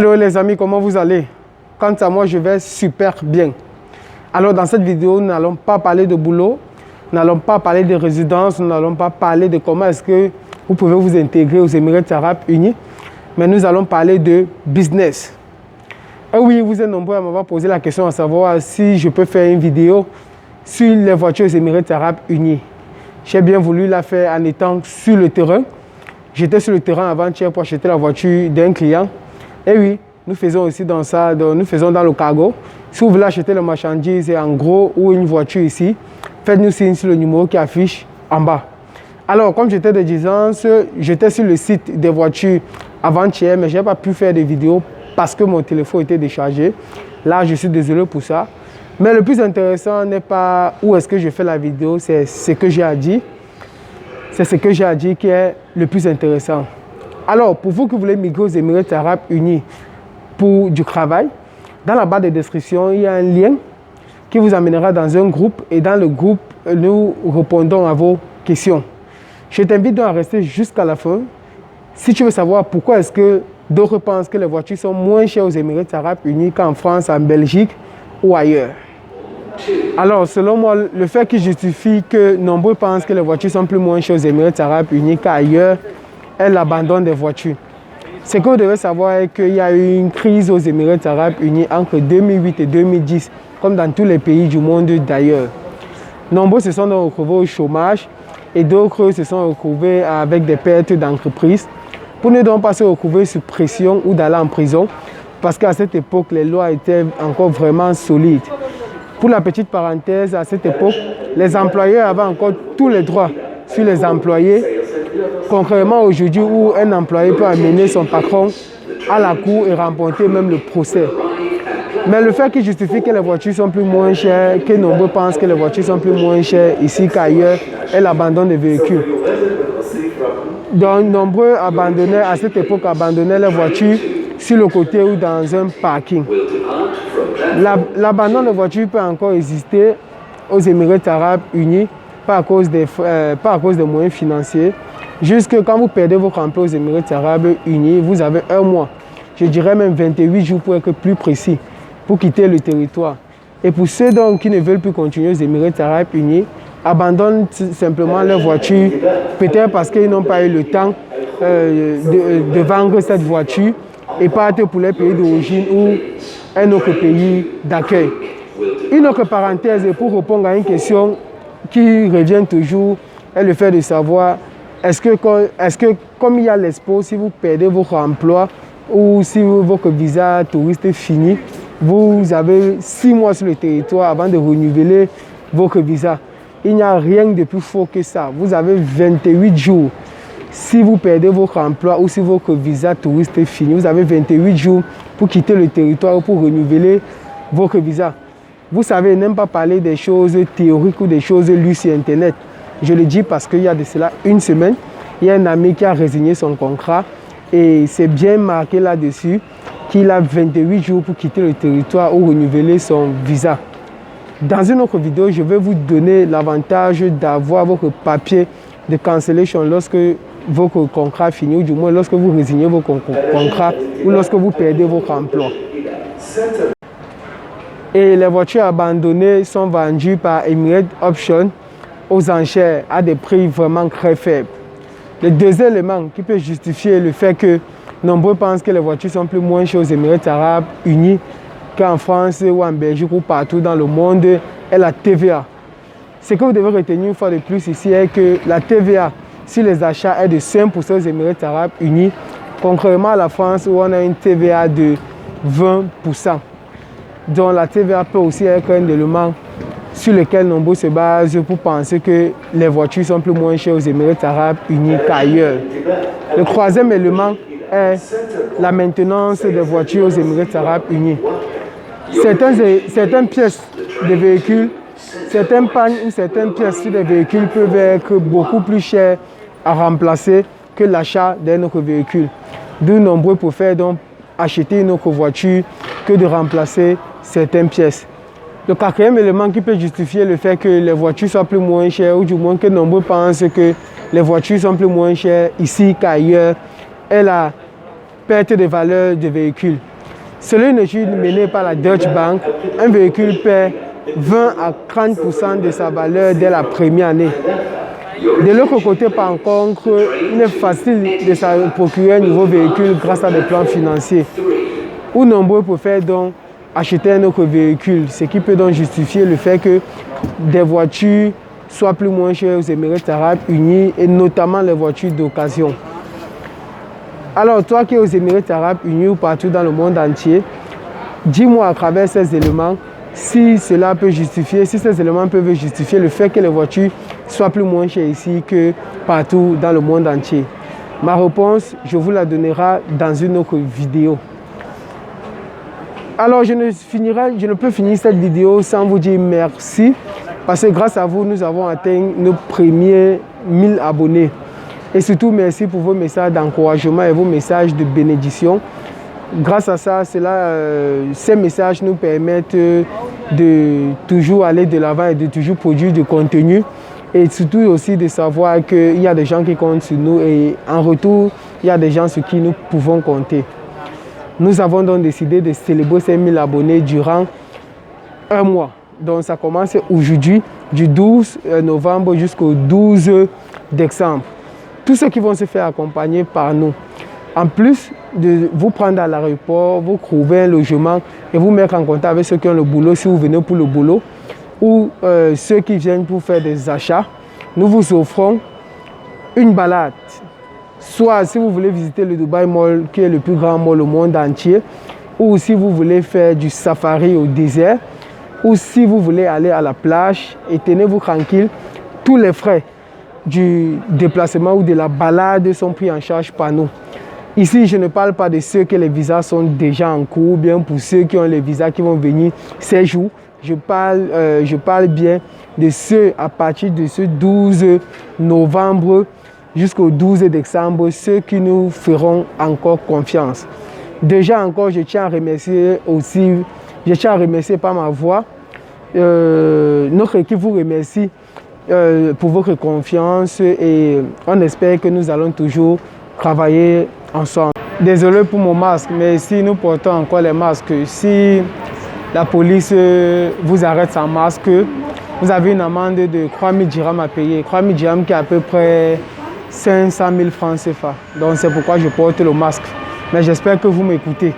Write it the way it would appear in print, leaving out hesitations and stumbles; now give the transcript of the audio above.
Hello les amis, comment vous allez? Quant à moi, je vais super bien. Alors dans cette vidéo, nous n'allons pas parler de boulot, nous n'allons pas parler de résidence, nous n'allons pas parler de comment est-ce que vous pouvez vous intégrer aux Émirats Arabes Unis, mais nous allons parler de business. Et oui, vous êtes nombreux à m'avoir posé la question à savoir si je peux faire une vidéo sur les voitures aux Émirats Arabes Unis. J'ai bien voulu la faire en étant sur le terrain. J'étais sur le terrain avant-hier pour acheter la voiture d'un client. Et oui, nous faisons aussi dans ça, nous faisons dans le cargo. Si vous voulez acheter le marchandise en gros ou une voiture ici, faites-nous signe sur le numéro qui affiche en bas. Alors, comme j'étais de distance, j'étais sur le site des voitures avant-hier, mais je n'ai pas pu faire de vidéos parce que mon téléphone était déchargé. Là, je suis désolé pour ça. Mais le plus intéressant n'est pas où est-ce que je fais la vidéo, c'est ce que j'ai à dire. C'est ce que j'ai à dire qui est le plus intéressant. Alors, pour vous qui voulez migrer aux Émirats Arabes Unis pour du travail, dans la barre de description, il y a un lien qui vous amènera dans un groupe et dans le groupe, nous répondons à vos questions. Je t'invite donc à rester jusqu'à la fin si tu veux savoir pourquoi est-ce que d'autres pensent que les voitures sont moins chères aux Émirats Arabes Unis qu'en France, en Belgique ou ailleurs. Alors, selon moi, le fait qui justifie que nombreux pensent que les voitures sont plus moins chères aux Émirats Arabes Unis qu'ailleurs est l'abandon des voitures. Ce que vous devez savoir est qu'il y a eu une crise aux Émirats Arabes Unis entre 2008 et 2010, comme dans tous les pays du monde d'ailleurs. Nombreux se sont donc retrouvés au chômage et d'autres se sont retrouvés avec des pertes d'entreprise pour ne donc pas se retrouver sous pression ou d'aller en prison parce qu'à cette époque, les lois étaient encore vraiment solides. Pour la petite parenthèse, à cette époque, les employeurs avaient encore tous les droits sur les employés, contrairement aujourd'hui où un employé peut amener son patron à la cour et remporter même le procès. Mais le fait qui justifie que les voitures sont plus moins chères, que nombreux pensent que les voitures sont plus moins chères ici qu'ailleurs, est l'abandon des véhicules. Donc, nombreux abandonnaient, à cette époque, abandonnaient les voitures sur le côté ou dans un parking. L'abandon de voitures peut encore exister aux Émirats Arabes Unis, pas à cause des moyens financiers. Jusque quand vous perdez votre emploi aux Émirats Arabes Unis, vous avez un mois, je dirais même 28 jours pour être plus précis, pour quitter le territoire. Et pour ceux donc qui ne veulent plus continuer aux Émirats Arabes Unis, abandonnent simplement leur voiture, peut-être parce qu'ils n'ont pas eu le temps de vendre cette voiture et partent pour leur pays d'origine ou un autre pays d'accueil. Une autre parenthèse pour répondre à une question qui revient toujours est le fait de savoir est-ce que comme il y a l'expo, si vous perdez votre emploi ou si votre visa touriste finit, vous avez 6 mois sur le territoire avant de renouveler votre visa. Il n'y a rien de plus faux que ça. Vous avez 28 jours. Si vous perdez votre emploi ou si votre visa touriste finit, vous avez 28 jours pour quitter le territoire ou pour renouveler votre visa. Vous savez, n'aime pas parler des choses théoriques ou des choses lues sur Internet. Je le dis parce qu'il y a de cela une semaine, il y a un ami qui a résigné son contrat et c'est bien marqué là-dessus qu'il a 28 jours pour quitter le territoire ou renouveler son visa. Dans une autre vidéo, je vais vous donner l'avantage d'avoir votre papier de cancellation lorsque votre contrat finit, ou du moins lorsque vous résignez votre contrat ou lorsque vous perdez votre emploi. Et les voitures abandonnées sont vendues par Emirates Option aux enchères à des prix vraiment très faibles. Le deuxième élément qui peut justifier le fait que nombreux pensent que les voitures sont plus moins chères aux Émirats Arabes Unis qu'en France ou en Belgique ou partout dans le monde est la TVA. Ce que vous devez retenir une fois de plus ici est que la TVA sur les achats est de 5% aux Émirats Arabes Unis, contrairement à la France où on a une TVA de 20%. Donc la TVA peut aussi être un élément sur lequel nombreux se basent pour penser que les voitures sont plus moins chères aux Émirats Arabes Unis qu'ailleurs. Le troisième élément est la maintenance des voitures aux Émirats Arabes Unis. Certaines pièces de véhicules, certaines pannes ou certaines pièces des véhicules peuvent être beaucoup plus chères à remplacer que l'achat d'un autre véhicule. D'où nombreux préfèrent donc acheter une autre voiture que de remplacer certaines pièces. Le quatrième élément qui peut justifier le fait que les voitures soient plus moins chères, ou du moins que nombreux pensent que les voitures sont plus moins chères ici qu'ailleurs, est la perte de valeur des véhicules. Selon une étude menée par la Deutsche Bank, un véhicule perd 20 à 30% de sa valeur dès la première année. De l'autre côté, par contre, il est facile de se procurer un nouveau véhicule grâce à des plans financiers, où nombreux préfèrent donc acheter un autre véhicule, ce qui peut donc justifier le fait que des voitures soient plus moins chères aux Émirats arabes unis et notamment les voitures d'occasion. Alors, toi qui es aux Émirats arabes unis ou partout dans le monde entier, dis-moi à travers ces éléments si cela peut justifier, si ces éléments peuvent justifier le fait que les voitures soient plus moins chères ici que partout dans le monde entier. Ma réponse, je vous la donnerai dans une autre vidéo. Alors, je ne peux finir cette vidéo sans vous dire merci, parce que grâce à vous, nous avons atteint nos premiers 1000 abonnés. Et surtout, merci pour vos messages d'encouragement et vos messages de bénédiction. Grâce à ça, ces messages nous permettent de toujours aller de l'avant et de toujours produire du contenu. Et surtout aussi de savoir qu'il y a des gens qui comptent sur nous et en retour, il y a des gens sur qui nous pouvons compter. Nous avons donc décidé de célébrer ces 1000 abonnés durant un mois. Donc ça commence aujourd'hui, du 12 novembre jusqu'au 12 décembre. Tous ceux qui vont se faire accompagner par nous. En plus de vous prendre à l'aéroport, vous trouver un logement et vous mettre en contact avec ceux qui ont le boulot si vous venez pour le boulot ou ceux qui viennent pour faire des achats, nous vous offrons une balade. Soit si vous voulez visiter le Dubai Mall qui est le plus grand mall au monde entier, ou si vous voulez faire du safari au désert, ou si vous voulez aller à la plage et tenez-vous tranquille, tous les frais du déplacement ou de la balade sont pris en charge par nous. Ici, je ne parle pas de ceux que les visas sont déjà en cours, bien pour ceux qui ont les visas qui vont venir ces jours. Je parle bien de ceux à partir de ce 12 novembre jusqu'au 12 décembre, ceux qui nous feront encore confiance. Déjà encore, je tiens à remercier par ma voix. Notre équipe vous remercie pour votre confiance et on espère que nous allons toujours travailler ensemble. Désolé pour mon masque, mais si nous portons encore les masques, si la police vous arrête sans masque, vous avez une amende de 3000 dirhams à payer. 3000 dirhams qui est à peu près 500 000 francs CFA. Donc c'est pourquoi je porte le masque. Mais j'espère que vous m'écoutez.